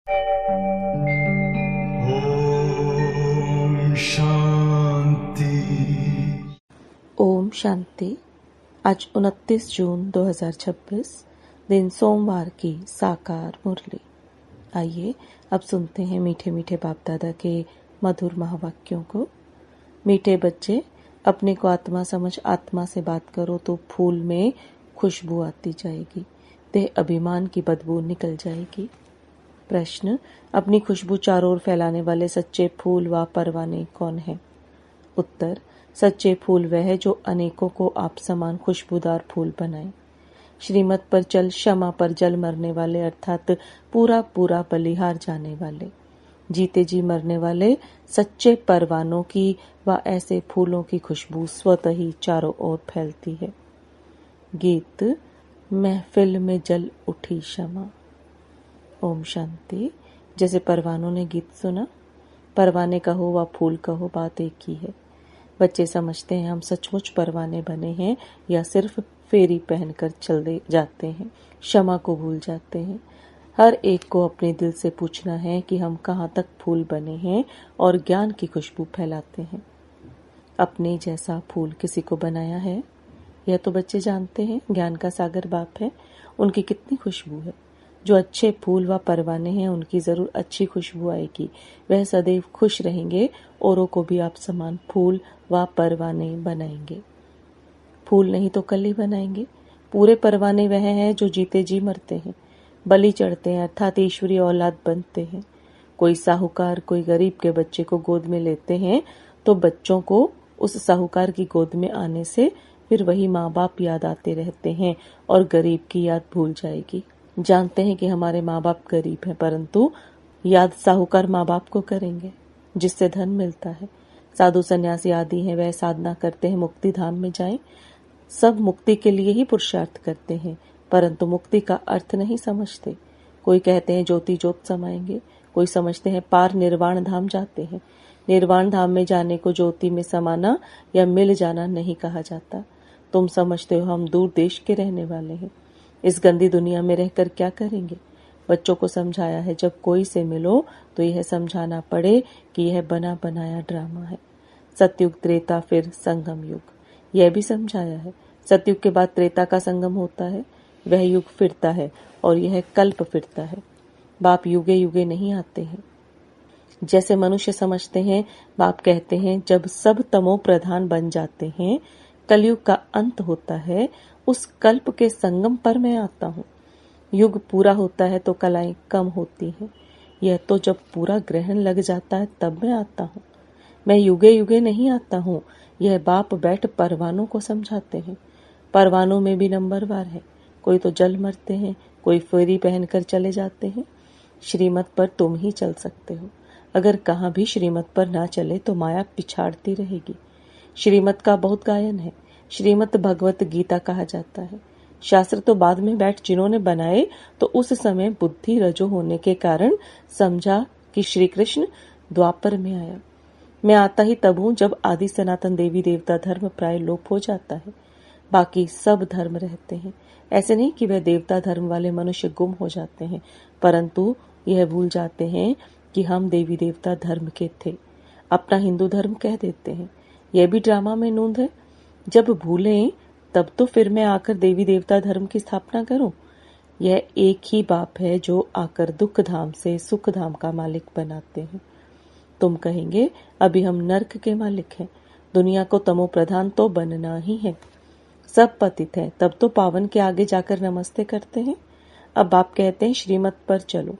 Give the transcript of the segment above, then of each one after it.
ओम शांति। ओम शांति। आज 29 जून 2026 दिन सोमवार की साकार मुरली। आइए अब सुनते हैं मीठे मीठे बाप दादा के मधुर महावाक्यों को। मीठे बच्चे, अपने को आत्मा समझ आत्मा से बात करो तो फूल में खुशबू आती जाएगी, देह अभिमान की बदबू निकल जाएगी। प्रश्न, अपनी खुशबू चारों ओर फैलाने वाले सच्चे फूल व परवाने कौन है? उत्तर, सच्चे फूल वह है जो अनेकों को आप समान खुशबूदार फूल बनाए। श्रीमत पर चल, क्षमा पर जल मरने वाले अर्थात पूरा पूरा बलिहार जाने वाले, जीते जी मरने वाले सच्चे परवानों की व ऐसे फूलों की खुशबू स्वतः ही चारों ओर फैलती है। गीत, महफिल में जल उठी क्षमा। ओम शांति। जैसे परवानों ने गीत सुना, परवाने कहो व फूल कहो, बात एक ही है। बच्चे समझते हैं हम सचमुच परवाने बने हैं या सिर्फ फेरी पहनकर चले जाते हैं, क्षमा को भूल जाते हैं। हर एक को अपने दिल से पूछना है कि हम कहाँ तक फूल बने हैं और ज्ञान की खुशबू फैलाते हैं। अपने जैसा फूल किसी को बनाया है? यह तो बच्चे जानते हैं, ज्ञान का सागर बाप है, उनकी कितनी खुशबू है। जो अच्छे फूल व परवाने हैं उनकी जरूर अच्छी खुशबू आएगी। वह सदैव खुश रहेंगे, औरों को भी आप समान फूल व परवाने बनाएंगे। फूल नहीं तो कली बनाएंगे। पूरे परवाने वह हैं जो जीते जी मरते हैं, बलि चढ़ते हैं अर्थात ईश्वरीय औलाद बनते हैं। कोई साहूकार कोई गरीब के बच्चे को गोद में लेते हैं तो बच्चों को उस साहूकार की गोद में आने से फिर वही माँ बाप याद आते रहते हैं और गरीब की याद भूल जाएगी। जानते हैं कि हमारे माँ बाप गरीब हैं, परंतु याद साहूकार माँ बाप को करेंगे जिससे धन मिलता है। साधु सन्यासी आदि हैं, वह साधना करते हैं मुक्ति धाम में जाएं। सब मुक्ति के लिए ही पुरुषार्थ करते हैं, परंतु मुक्ति का अर्थ नहीं समझते। कोई कहते हैं ज्योति ज्योत समाएंगे, कोई समझते हैं पार निर्वाण धाम जाते हैं। निर्वाण धाम में जाने को ज्योति में समाना या मिल जाना नहीं कहा जाता। तुम समझते हो हम दूर देश के रहने वाले हैं, इस गंदी दुनिया में रहकर क्या करेंगे। बच्चों को समझाया है जब कोई से मिलो तो यह समझाना पड़े कि यह बना बनाया ड्रामा है। सतयुग त्रेता फिर संगम युग, यह भी समझाया है। सतयुग के बाद त्रेता का संगम होता है, वह युग फिरता है और यह कल्प फिरता है। बाप युगे युगे नहीं आते हैं। जैसे मनुष्य समझते हैं, बाप कहते हैं जब सब तमो प्रधान बन जाते हैं, कलयुग का अंत होता है, उस कल्प के संगम पर मैं आता हूँ। युग पूरा होता है तो कलाएं कम होती हैं। यह तो जब पूरा ग्रहण लग जाता है तब मैं आता हूँ। मैं युगे युगे नहीं आता हूँ। यह बाप बैठ परवानों को समझाते हैं। परवानों में भी नंबरवार है, कोई तो जल मरते हैं, कोई फेरी पहनकर चले जाते हैं। श्रीमत पर तुम ही चल सकते हो। अगर कहाँ भी श्रीमत पर ना चले तो माया पिछाड़ती रहेगी। श्रीमत का बहुत गायन है। श्रीमत भगवत गीता कहा जाता है। शास्त्र तो बाद में बैठ जिन्होंने बनाए तो उस समय बुद्धि रजो होने के कारण समझा कि श्री कृष्ण द्वापर में आया। मैं आता ही तब हूँ जब आदि सनातन देवी देवता धर्म प्राय लोप हो जाता है, बाकी सब धर्म रहते हैं। ऐसे नहीं कि वह देवता धर्म वाले मनुष्य गुम हो जाते हैं, परंतु यह भूल जाते हैं कि हम देवी देवता धर्म के थे, अपना हिंदू धर्म कह देते हैं। यह भी ड्रामा में नूंद है। जब भूलें तब तो फिर मैं आकर देवी देवता धर्म की स्थापना करूं। यह एक ही बाप है जो आकर दुख धाम से सुख धाम का मालिक बनाते हैं। तुम कहेंगे अभी हम नर्क के मालिक हैं, दुनिया को तमो प्रधान तो बनना ही है। सब पतित है, तब तो पावन के आगे जाकर नमस्ते करते हैं। अब बाप कहते हैं श्रीमत पर चलो।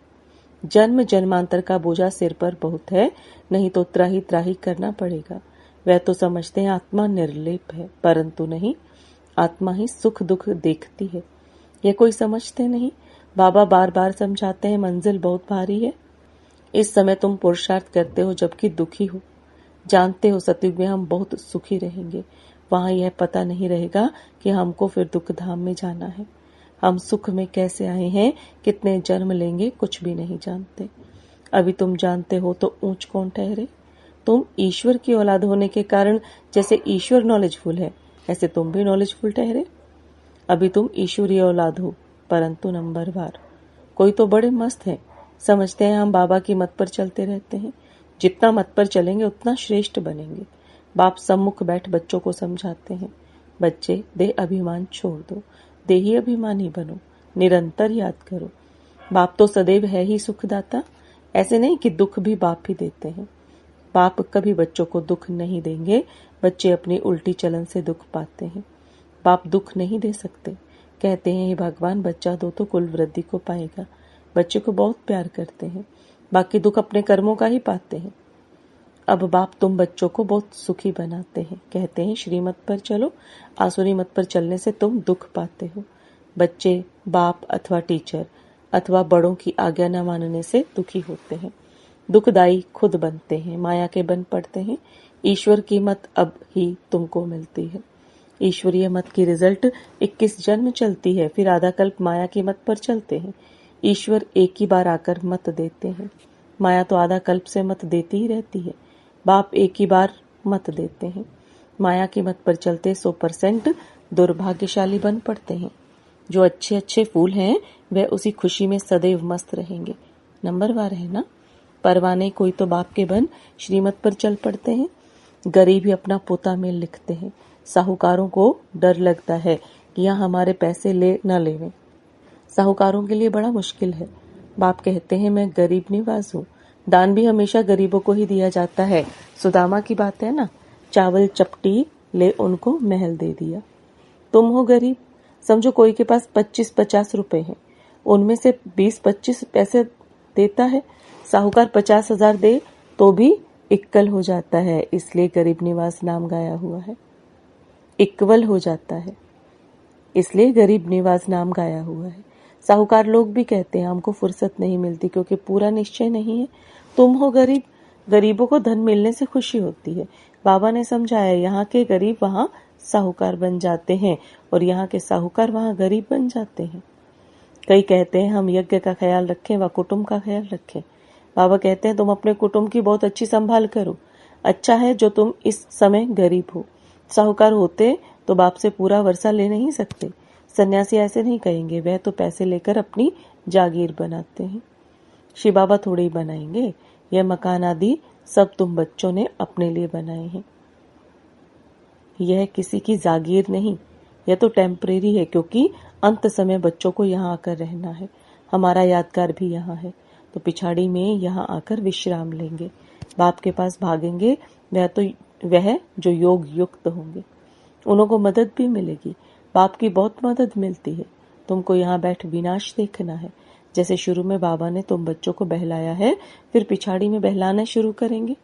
जन्म जन्मांतर का बोझा सिर पर बहुत है, नहीं तो त्राही त्राही करना पड़ेगा। वह तो समझते हैं आत्मा निर्लेप है, परंतु नहीं, आत्मा ही सुख दुख देखती है। यह कोई समझते नहीं। बाबा बार बार समझाते हैं मंजिल बहुत भारी है। इस समय तुम पुरुषार्थ करते हो जबकि दुखी हो। जानते हो सतयुग में हम बहुत सुखी रहेंगे, वहां यह पता नहीं रहेगा कि हमको फिर दुख धाम में जाना है। हम सुख में कैसे आए हैं, कितने जन्म लेंगे, कुछ भी नहीं जानते। अभी तुम जानते हो तो ऊंच कौन ठहरे। तुम ईश्वर की औलाद होने के कारण जैसे ईश्वर नॉलेजफुल है, ऐसे तुम भी नॉलेजफुल ठहरे। अभी तुम ईश्वरीय औलाद हो, परंतु नंबरवार। कोई तो बड़े मस्त हैं, समझते हैं हम बाबा की मत पर चलते रहते हैं। जितना मत पर चलेंगे उतना श्रेष्ठ बनेंगे। बाप सम्मुख बैठ बच्चों को समझाते हैं, बच्चे देह अभिमान छोड़ दो, देही अभिमानी बनो, निरंतर याद करो। बाप तो सदैव है ही सुखदाता। ऐसे नहीं कि दुख भी बाप ही देते हैं। बाप कभी बच्चों को दुख नहीं देंगे। बच्चे अपनी उल्टी चलन से दुख पाते हैं। बाप दुख नहीं दे सकते। कहते हैं, हे भगवान बच्चा दो तो कुल वृद्धि को पाएगा। बच्चे को बहुत प्यार करते हैं, बाकी दुख अपने कर्मों का ही पाते हैं। अब बाप तुम बच्चों को बहुत सुखी बनाते हैं। कहते हैं, श्रीमत पर चलो, आसुरी मत पर चलने से तुम दुख पाते हो। बच्चे बाप अथवा टीचर अथवा बड़ों की आज्ञा न मानने से दुखी होते हैं। दुखदाई खुद बनते हैं, माया के बन पड़ते हैं। ईश्वर की मत अब ही तुमको मिलती है। ईश्वरीय मत की रिजल्ट 21 जन्म चलती है, फिर आधा कल्प माया की मत पर चलते हैं। ईश्वर एक ही बार आकर मत देते हैं। माया तो आधा कल्प से मत देती ही रहती है। बाप एक ही बार मत देते हैं। माया की मत पर चलते 100% दुर्भाग्यशाली बन पड़ते हैं। जो अच्छे अच्छे फूल हैं वह उसी खुशी में सदैव मस्त रहेंगे। नंबरवार है ना। परवाने कोई तो बाप के बन श्रीमत पर चल पड़ते हैं। गरीब ही अपना पोता मेल लिखते हैं। साहूकारों को डर लगता है कि यहाँ हमारे पैसे ले न लेवें। साहूकारों के लिए बड़ा मुश्किल है। बाप कहते हैं, मैं गरीब निवास हूँ। दान भी हमेशा गरीबों को ही दिया जाता है। सुदामा की बात है ना, चावल चपटी ले उनको महल दे दिया। तुम हो गरीब, समझो कोई के पास 25-50 रुपए हैं, उनमें से 20-25 पैसे देता है। साहूकार 50,000 दे तो भी इक्कल हो जाता है, इसलिए गरीब निवास नाम गाया हुआ है। इक्वल हो जाता है, इसलिए गरीब निवास नाम गाया हुआ है। साहूकार लोग भी कहते हैं, हमको फुर्सत नहीं मिलती क्योंकि पूरा निश्चय नहीं है। तुम हो गरीब, गरीबों को धन मिलने से खुशी होती है। बाबा ने समझाया, यहाँ के गरीब वहाँ साहूकार बन जाते हैं और यहाँ के साहूकार वहाँ गरीब बन जाते हैं। कई कहते हैं, हम यज्ञ का ख्याल रखें व कुटुंब का ख्याल रखें। बाबा कहते हैं, तुम अपने कुटुंब की बहुत अच्छी संभाल करो। अच्छा है जो तुम इस समय गरीब हो। साहूकार होते तो बाप से पूरा वर्षा ले नहीं सकते। सन्यासी ऐसे नहीं कहेंगे, वह तो पैसे लेकर अपनी जागीर बनाते हैं। शिव बाबा थोड़े ही बनाएंगे। यह मकान आदि सब तुम बच्चों ने अपने लिए बनाए हैं। यह किसी की जागीर नहीं, यह तो टेम्परेरी है, क्योंकि अंत समय बच्चों को यहाँ आकर रहना है। हमारा यादगार भी यहाँ है, तो पिछाड़ी में यहाँ आकर विश्राम लेंगे। बाप के पास भागेंगे वह जो योग युक्त होंगे। उन्हों को मदद भी मिलेगी। बाप की बहुत मदद मिलती है। तुमको यहाँ बैठ विनाश देखना है। जैसे शुरू में बाबा ने तुम बच्चों को बहलाया है, फिर पिछाड़ी में बहलाना शुरू करेंगे।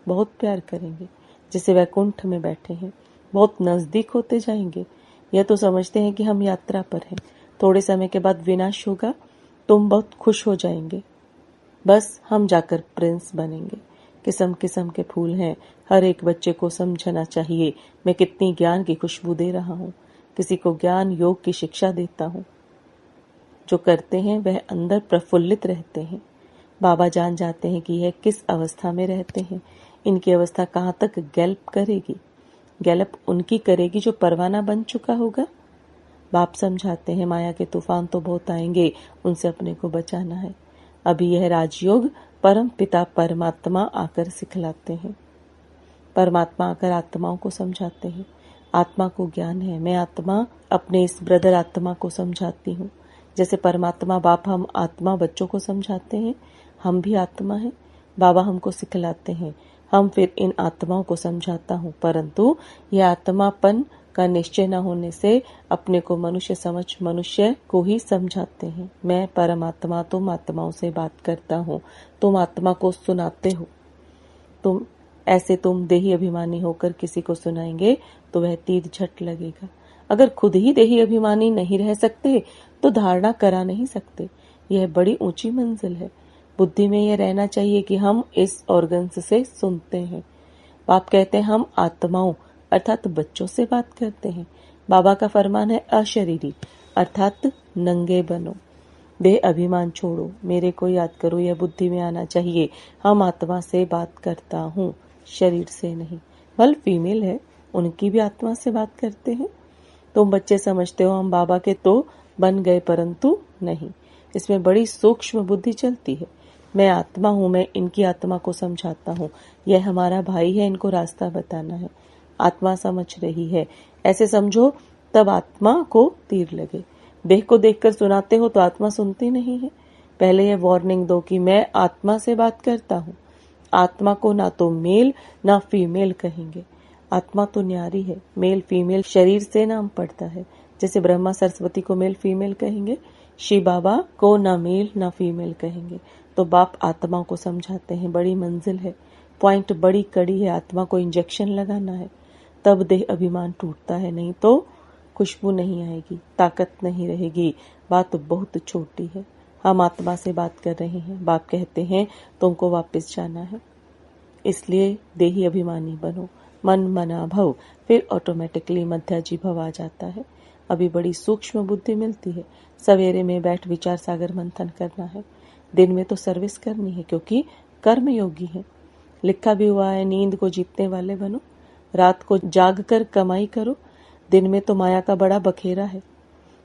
बहुत प्यार करेंगे, जैसे वैकुंठ में बैठे हैं। बहुत नजदीक होते जाएंगे। यह तो समझते हैं कि हम यात्रा पर हैं, थोड़े समय के बाद विनाश होगा। तुम बहुत खुश हो जाएंगे। बस हम जाकर प्रिंस बनेंगे। किस्म किस्म के फूल हैं, हर एक बच्चे को समझना चाहिए मैं कितनी ज्ञान की खुशबू दे रहा हूँ। किसी को ज्ञान योग की शिक्षा देता हूँ। जो करते हैं वह अंदर प्रफुल्लित रहते हैं। बाबा जान जाते हैं कि यह किस अवस्था में रहते हैं। इनकी अवस्था कहाँ तक गैल्प करेगी। गैलप उनकी करेगी जो परवाना बन चुका होगा। बाप समझाते हैं, माया के तूफान तो बहुत आएंगे, उनसे अपने को बचाना है। अभी यह राजयोग परम पिता परमात्मा आकर सिखलाते हैं। परमात्मा आकर आत्माओं को समझाते हैं। आत्मा को ज्ञान है। मैं आत्मा अपने इस ब्रदर आत्मा को समझाती हूँ। जैसे परमात्मा बाप हम आत्मा बच्चों को समझाते हैं, हम भी आत्मा हैं। बाबा हमको सिखलाते हैं, हम फिर इन आत्माओं को समझाता हूँ। परंतु यह आत्मापन का निश्चय न होने से अपने को मनुष्य समझ मनुष्य को ही समझाते हैं। मैं परमात्मा तुम आत्माओं से बात करता हूँ, तुम आत्मा को सुनाते हो। तुम देही अभिमानी होकर किसी को सुनाएंगे तो वह तीर झट लगेगा। अगर खुद ही देही अभिमानी नहीं रह सकते तो धारणा करा नहीं सकते। यह बड़ी ऊंची मंजिल है। बुद्धि में यह रहना चाहिए कि हम इस ऑर्गन्स से सुनते हैं। बाप कहते हैं हम आत्माओं अर्थात बच्चों से बात करते हैं। बाबा का फरमान है अशरीरी अर्थात नंगे बनो, देह अभिमान छोड़ो, मेरे को याद करो। यह बुद्धि में आना चाहिए। हम आत्मा से बात करता हूँ, शरीर से नहीं। बल फीमेल है, उनकी भी आत्मा से बात करते हैं। तुम बच्चे समझते हो हम बाबा के तो बन गए, परंतु नहीं। इसमें बड़ी सूक्ष्म बुद्धि चलती है। मैं आत्मा हूँ, मैं इनकी आत्मा को समझाता हूँ, यह हमारा भाई है, इनको रास्ता बताना है। आत्मा समझ रही है, ऐसे समझो, तब आत्मा को तीर लगे। देह को देखकर सुनाते हो तो आत्मा सुनती नहीं है। पहले यह वार्निंग दो कि मैं आत्मा से बात करता हूँ। आत्मा को ना तो मेल ना फीमेल कहेंगे। आत्मा तो न्यारी है, मेल फीमेल शरीर से नाम पड़ता है। जैसे ब्रह्मा सरस्वती को मेल फीमेल कहेंगे, शिव बाबा को ना मेल ना फीमेल कहेंगे। तो बाप आत्मा को समझाते हैं, बड़ी मंजिल है, पॉइंट बड़ी कड़ी है, आत्मा को इंजेक्शन लगाना है, तब देह अभिमान टूटता है, नहीं तो खुशबू नहीं आएगी, ताकत नहीं रहेगी। बात तो बहुत छोटी है। हम आत्मा से बात कर रहे हैं। बाप कहते हैं तुमको वापस जाना है, इसलिए देही अभिमानी बनो, मन मना भव, फिर ऑटोमेटिकली मध्याजी भव आ जाता है। अभी बड़ी सूक्ष्म बुद्धि मिलती है। सवेरे में बैठ विचार सागर मंथन करना है। दिन में तो सर्विस करनी है, क्योंकि कर्म योगी है। लिखा भी हुआ है, नींद को जीतने वाले बनो, रात को जाग कर कमाई करो। दिन में तो माया का बड़ा बखेरा है।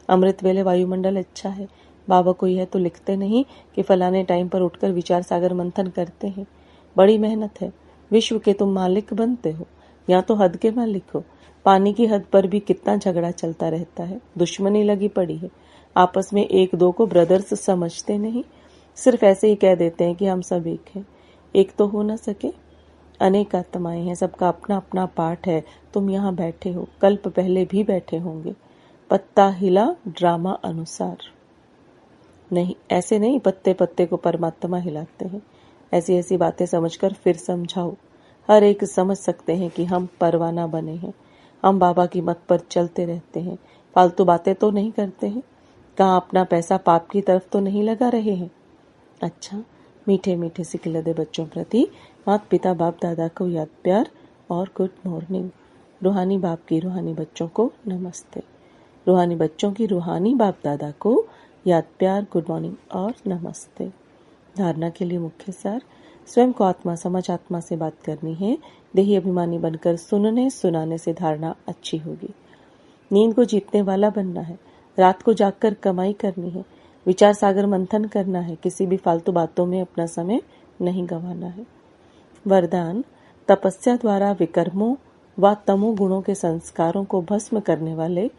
अमृत वेले वायुमंडल अच्छा है। बाबा को यह तो लिखते नहीं कि फलाने टाइम पर उठकर विचार सागर मंथन करते हैं। बड़ी मेहनत है। विश्व के तुम मालिक बनते हो या तो हद के मालिक हो। पानी की हद पर भी कितना झगड़ा चलता रहता है, दुश्मनी लगी पड़ी है। आपस में एक दो को ब्रदर्स समझते नहीं, सिर्फ ऐसे ही कह देते हैं कि हम सब एक हैं। एक तो हो न सके, अनेक आत्माएं हैं, सबका अपना अपना पाठ है। तुम यहाँ बैठे हो, कल्प पहले भी बैठे होंगे। पत्ता हिला ड्रामा अनुसार नहीं, ऐसे नहीं पत्ते पत्ते को परमात्मा हिलाते हैं। ऐसी ऐसी बातें समझकर फिर समझाओ। हर एक समझ सकते हैं कि हम परवाना बने हैं। हम बाबा की मत पर चलते रहते हैं, फालतू बातें तो नहीं करते हैं। कहाँ अपना पैसा पाप की तरफ तो नहीं लगा रहे हैं। अच्छा, मीठे मीठे सिखलदे बच्चों प्रति माता पिता बाप दादा को याद प्यार और गुड मॉर्निंग। रूहानी बाप की रूहानी बच्चों को नमस्ते। रूहानी बच्चों की रूहानी बाप दादा को याद प्यार, गुड मॉर्निंग और नमस्ते। धारणा के लिए मुख्य सार, स्वयं को आत्मा समझ आत्मा से बात करनी है। देही अभिमानी बनकर सुनने सुनाने से धारणा अच्छी होगी। नींद को जीतने वाला बनना है। रात को जागकर कमाई करनी है। विचार सागर मंथन करना है। किसी भी फालतू बातों में अपना समय नहीं गंवाना है। वरदान, तपस्या द्वारा विकर्मों व तमो गुणों के संस्कारों को भस्म करने वाले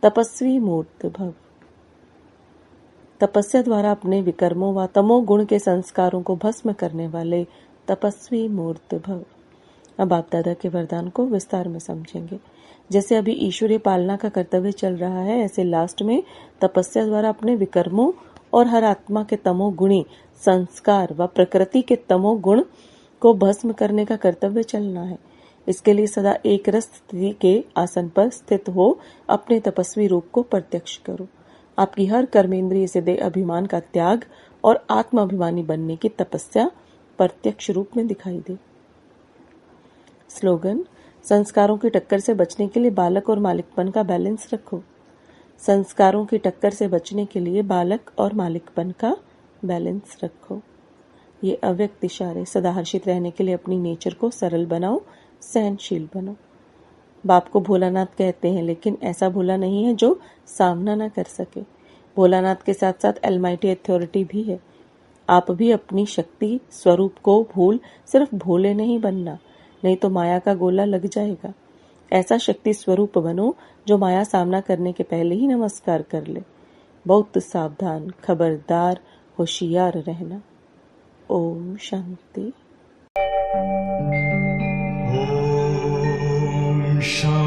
तपस्वी मूर्त भव। तपस्या द्वारा अपने विकर्मों व तमो गुण के संस्कारों को भस्म करने वाले तपस्वी मूर्त भव। अब आप दादा के वरदान को विस्तार में समझेंगे। जैसे अभी ईश्वरीय पालना का कर्तव्य चल रहा है, ऐसे लास्ट में तपस्या द्वारा अपने विकर्मों और हर आत्मा के तमो गुणी संस्कार व प्रकृति के तमो गुण को भस्म करने का कर्तव्य चलना है। इसके लिए सदा एक रस स्थिति के आसन पर स्थित हो अपने तपस्वी रूप को प्रत्यक्ष करो। आपकी हर कर्मेंद्रिय से देह अभिमान का त्याग और आत्म अभिमानी बनने की तपस्या प्रत्यक्ष रूप में दिखाई दे। स्लोगन, संस्कारों की टक्कर से बचने के लिए बालक और मालिकपन का बैलेंस रखो। संस्कारों की टक्कर से बचने के लिए बालक और मालिकपन का बैलेंस रखो। ये अव्यक्त इशारे, सदा हर्षित रहने के लिए अपनी नेचर को सरल बनाओ, सहनशील बनो। बाप को भोलानाथ कहते हैं, लेकिन ऐसा भोला नहीं है जो सामना न कर सके। भोलानाथ के साथ साथ एलमाइटी अथॉरिटी भी है। आप भी अपनी शक्ति स्वरूप को भूल सिर्फ भोले नहीं बनना, नहीं तो माया का गोला लग जाएगा। ऐसा शक्ति स्वरूप बनो जो माया सामना करने के पहले ही नमस्कार कर ले। बहुत सावधान, खबरदार, होशियार रहना। ओम शांति। Om Shanti.